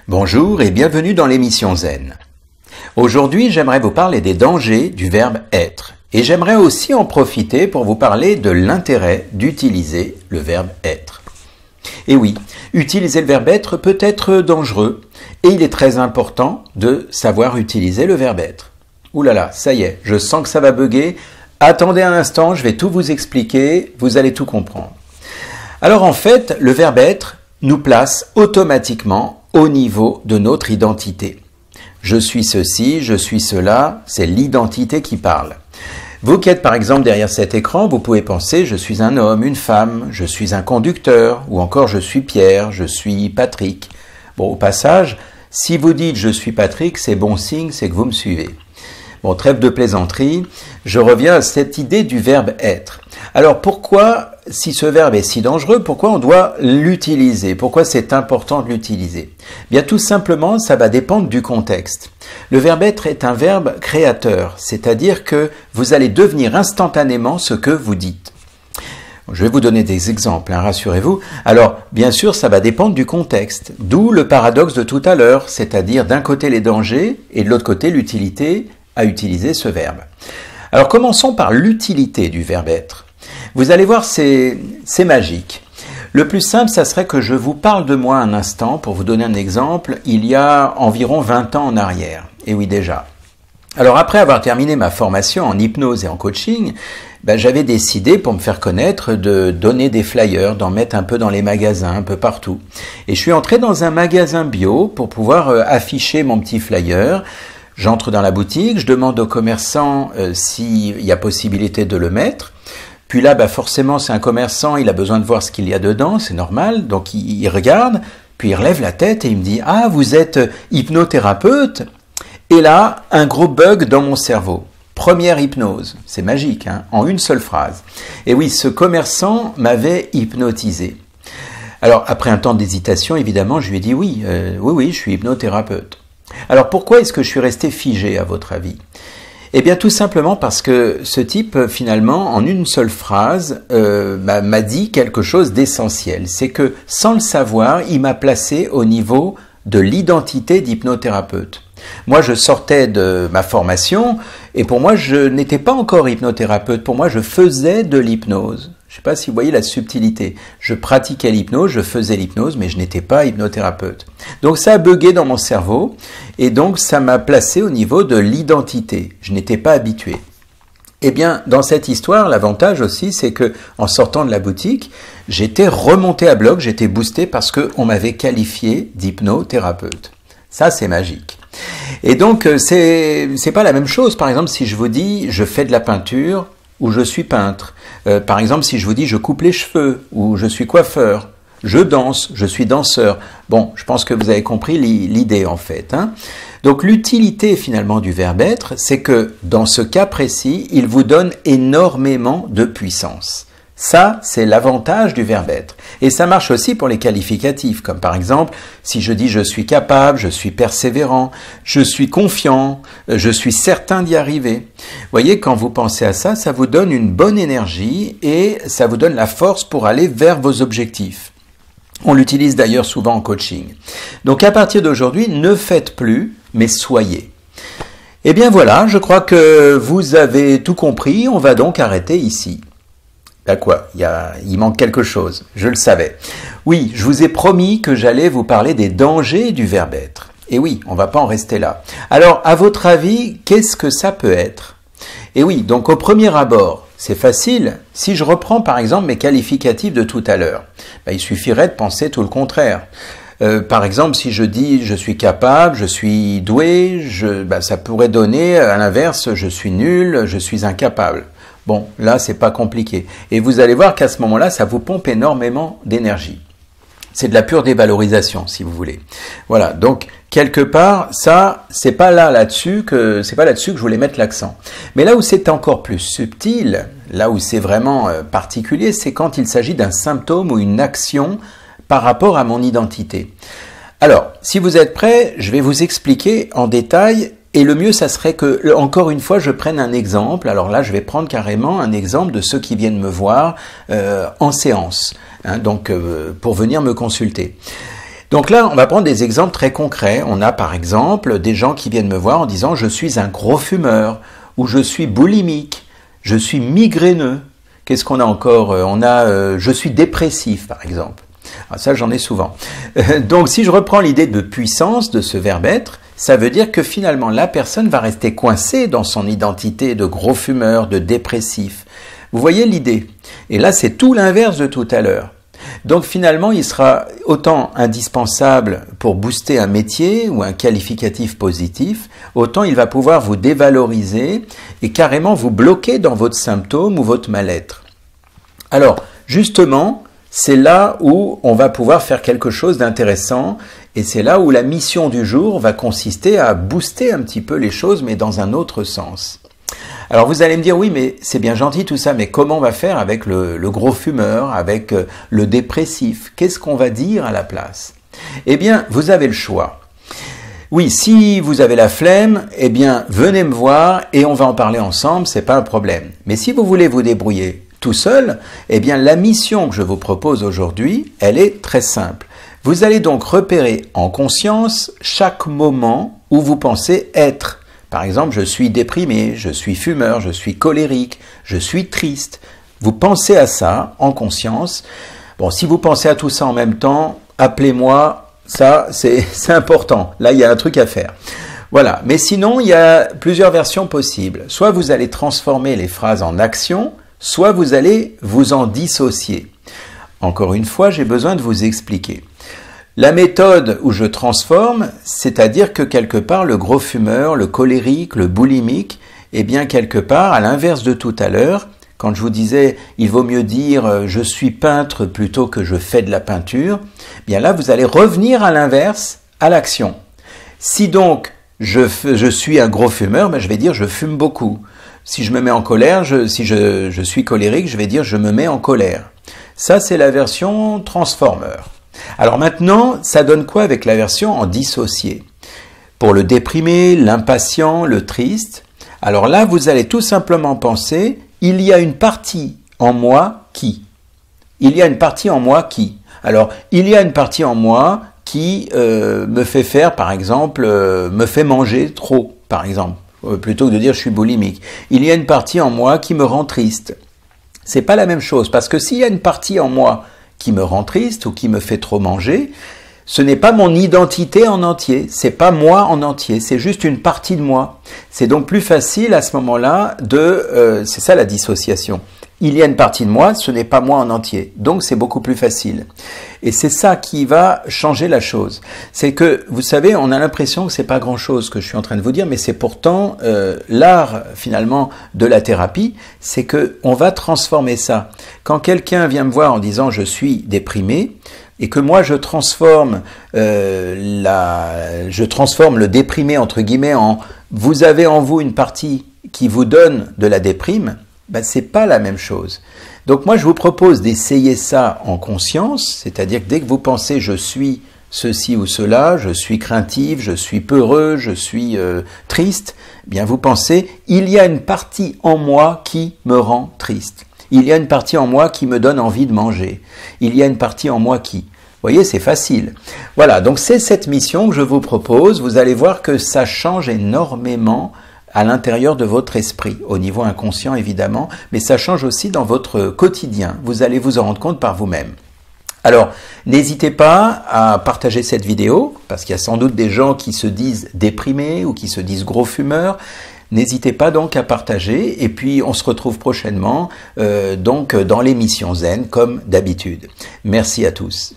Bonjour et bienvenue dans l'émission Zen. Aujourd'hui, j'aimerais vous parler des dangers du verbe être. Et j'aimerais aussi en profiter pour vous parler de l'intérêt d'utiliser le verbe être. Et oui, utiliser le verbe être peut être dangereux et il est très important de savoir utiliser le verbe être. Ouh là là, ça y est, je sens que ça va bugger. Attendez un instant, je vais tout vous expliquer, vous allez tout comprendre. Alors en fait, le verbe être nous place automatiquement au niveau de notre identité. Je suis ceci, je suis cela, c'est l'identité qui parle. Vous qui êtes par exemple derrière cet écran, vous pouvez penser je suis un homme, une femme, je suis un conducteur, ou encore je suis Pierre, je suis Patrick. Bon, au passage, si vous dites je suis Patrick, c'est bon signe, c'est que vous me suivez. Bon, trêve de plaisanterie, je reviens à cette idée du verbe être. Alors pourquoi, si ce verbe est si dangereux, pourquoi on doit l'utiliser? Pourquoi c'est important de l'utiliser? Bien tout simplement, ça va dépendre du contexte. Le verbe être est un verbe créateur, c'est-à-dire que vous allez devenir instantanément ce que vous dites. Je vais vous donner des exemples, rassurez-vous. Alors, bien sûr, ça va dépendre du contexte, d'où le paradoxe de tout à l'heure, c'est-à-dire d'un côté les dangers et de l'autre côté l'utilité à utiliser ce verbe. Alors, commençons par l'utilité du verbe être. Vous allez voir, c'est magique. Le plus simple, ça serait que je vous parle de moi un instant, pour vous donner un exemple, il y a environ 20 ans en arrière. Et oui, déjà. Alors, après avoir terminé ma formation en hypnose et en coaching, j'avais décidé, pour me faire connaître, de donner des flyers, d'en mettre un peu dans les magasins, un peu partout. Et je suis entré dans un magasin bio pour pouvoir afficher mon petit flyer. J'entre dans la boutique, je demande au commerçant s'il y a possibilité de le mettre. Puis là, forcément, c'est un commerçant, il a besoin de voir ce qu'il y a dedans, c'est normal. Donc, il regarde, puis il relève la tête et il me dit « Ah, vous êtes hypnothérapeute ?» Et là, un gros bug dans mon cerveau. Première hypnose, c'est magique, en une seule phrase. Et oui, ce commerçant m'avait hypnotisé. Alors, après un temps d'hésitation, évidemment, je lui ai dit « Oui, je suis hypnothérapeute. » Alors, pourquoi est-ce que je suis resté figé, à votre avis ? Eh bien, tout simplement parce que ce type, finalement, en une seule phrase, m'a dit quelque chose d'essentiel. C'est que, sans le savoir, il m'a placé au niveau de l'identité d'hypnothérapeute. Moi, je sortais de ma formation et pour moi, je n'étais pas encore hypnothérapeute. Pour moi, je faisais de l'hypnose. Je ne sais pas si vous voyez la subtilité. Je pratiquais l'hypnose, je faisais l'hypnose, mais je n'étais pas hypnothérapeute. Donc ça a bugué dans mon cerveau et donc ça m'a placé au niveau de l'identité. Je n'étais pas habitué. Eh bien, dans cette histoire, l'avantage aussi, c'est que en sortant de la boutique, j'étais remonté à bloc, j'étais boosté parce qu'on m'avait qualifié d'hypnothérapeute. Ça, c'est magique. Et donc, c'est pas la même chose. Par exemple, si je vous dis, je fais de la peinture ou je suis peintre. Par exemple, si je vous dis, je coupe les cheveux ou je suis coiffeur. Je danse, je suis danseur. Bon, je pense que vous avez compris l'idée en fait. Donc, l'utilité finalement du verbe être, c'est que dans ce cas précis, il vous donne énormément de puissance. Ça, c'est l'avantage du verbe être. Et ça marche aussi pour les qualificatifs, comme par exemple, si je dis je suis capable, je suis persévérant, je suis confiant, je suis certain d'y arriver. Vous voyez, quand vous pensez à ça, ça vous donne une bonne énergie et ça vous donne la force pour aller vers vos objectifs. On l'utilise d'ailleurs souvent en coaching. Donc à partir d'aujourd'hui, ne faites plus, mais soyez. Eh bien voilà, je crois que vous avez tout compris, on va donc arrêter ici. Quoi, il manque quelque chose, je le savais. Oui, je vous ai promis que j'allais vous parler des dangers du verbe être. Et oui, on ne va pas en rester là. Alors, à votre avis, qu'est-ce que ça peut être? Et oui, donc au premier abord, c'est facile. Si je reprends par exemple mes qualificatifs de tout à l'heure, il suffirait de penser tout le contraire. Par exemple, si je dis je suis capable, je suis doué, ça pourrait donner à l'inverse, je suis nul, je suis incapable. Bon, là, c'est pas compliqué. Et vous allez voir qu'à ce moment-là, ça vous pompe énormément d'énergie. C'est de la pure dévalorisation, si vous voulez. Voilà. Donc, quelque part, ça, c'est pas là-dessus que je voulais mettre l'accent. Mais là où c'est encore plus subtil, là où c'est vraiment particulier, c'est quand il s'agit d'un symptôme ou une action par rapport à mon identité. Alors, si vous êtes prêts, je vais vous expliquer en détail. Et le mieux, ça serait que, encore une fois, je prenne un exemple. Alors là, je vais prendre carrément un exemple de ceux qui viennent me voir en séance, donc pour venir me consulter. Donc là, on va prendre des exemples très concrets. On a par exemple des gens qui viennent me voir en disant « je suis un gros fumeur » ou « je suis boulimique »,« je suis migraineux ». Qu'est-ce qu'on a encore? On a « je suis dépressif » par exemple. Alors ça, j'en ai souvent. Donc si je reprends l'idée de puissance de ce verbe être, ça veut dire que finalement la personne va rester coincée dans son identité de gros fumeur, de dépressif. Vous voyez l'idée? Et là, c'est tout l'inverse de tout à l'heure. Donc finalement, il sera autant indispensable pour booster un métier ou un qualificatif positif, autant il va pouvoir vous dévaloriser et carrément vous bloquer dans votre symptôme ou votre mal-être. Alors, justement, c'est là où on va pouvoir faire quelque chose d'intéressant et c'est là où la mission du jour va consister à booster un petit peu les choses, mais dans un autre sens. Alors vous allez me dire, oui, mais c'est bien gentil tout ça, mais comment on va faire avec le gros fumeur, avec le dépressif? Qu'est-ce qu'on va dire à la place? Eh bien, vous avez le choix. Oui, si vous avez la flemme, eh bien, venez me voir et on va en parler ensemble, c'est pas un problème. Mais si vous voulez vous débrouiller tout seul, eh bien, la mission que je vous propose aujourd'hui, elle est très simple. Vous allez donc repérer en conscience chaque moment où vous pensez être. Par exemple, je suis déprimé, je suis fumeur, je suis colérique, je suis triste. Vous pensez à ça en conscience. Bon, si vous pensez à tout ça en même temps, appelez-moi, ça c'est important. Là, il y a un truc à faire. Voilà, mais sinon, il y a plusieurs versions possibles. Soit vous allez transformer les phrases en action, soit vous allez vous en dissocier. Encore une fois, j'ai besoin de vous expliquer. La méthode où je transforme, c'est-à-dire que quelque part le gros fumeur, le colérique, le boulimique, eh bien quelque part, à l'inverse de tout à l'heure, quand je vous disais il vaut mieux dire je suis peintre plutôt que je fais de la peinture, eh bien là vous allez revenir à l'inverse, à l'action. Si donc je suis un gros fumeur, ben je vais dire je fume beaucoup. Si je me mets en colère, si je suis colérique, je vais dire je me mets en colère. Ça c'est la version transformer. Alors maintenant, ça donne quoi avec la version en dissocié? Pour le déprimé, l'impatient, le triste, alors là, vous allez tout simplement penser, il y a une partie en moi qui. Il y a une partie en moi qui. Alors, il y a une partie en moi qui me fait faire, par exemple, me fait manger trop, par exemple, plutôt que de dire je suis boulimique. Il y a une partie en moi qui me rend triste. C'est pas la même chose, parce que s'il y a une partie en moi qui me rend triste ou qui me fait trop manger, ce n'est pas mon identité en entier, c'est pas moi en entier, c'est juste une partie de moi. C'est donc plus facile à ce moment-là c'est ça la dissociation. Il y a une partie de moi, ce n'est pas moi en entier, donc c'est beaucoup plus facile. Et c'est ça qui va changer la chose. C'est que, vous savez, on a l'impression que c'est pas grand-chose que je suis en train de vous dire, mais c'est pourtant l'art finalement de la thérapie, c'est que on va transformer ça. Quand quelqu'un vient me voir en disant je suis déprimé, et que moi je transforme le déprimé entre guillemets en vous avez en vous une partie qui vous donne de la déprime, ben, c'est pas la même chose. Donc moi je vous propose d'essayer ça en conscience, c'est-à-dire que dès que vous pensez je suis ceci ou cela, je suis craintif, je suis peureux, je suis triste, eh bien vous pensez il y a une partie en moi qui me rend triste. Il y a une partie en moi qui me donne envie de manger. Il y a une partie en moi qui. Vous voyez, c'est facile. Voilà, donc c'est cette mission que je vous propose. Vous allez voir que ça change énormément à l'intérieur de votre esprit, au niveau inconscient évidemment, mais ça change aussi dans votre quotidien. Vous allez vous en rendre compte par vous-même. Alors, n'hésitez pas à partager cette vidéo, parce qu'il y a sans doute des gens qui se disent déprimés ou qui se disent gros fumeurs. N'hésitez pas donc à partager, et puis on se retrouve prochainement donc dans l'émission Zen, comme d'habitude. Merci à tous.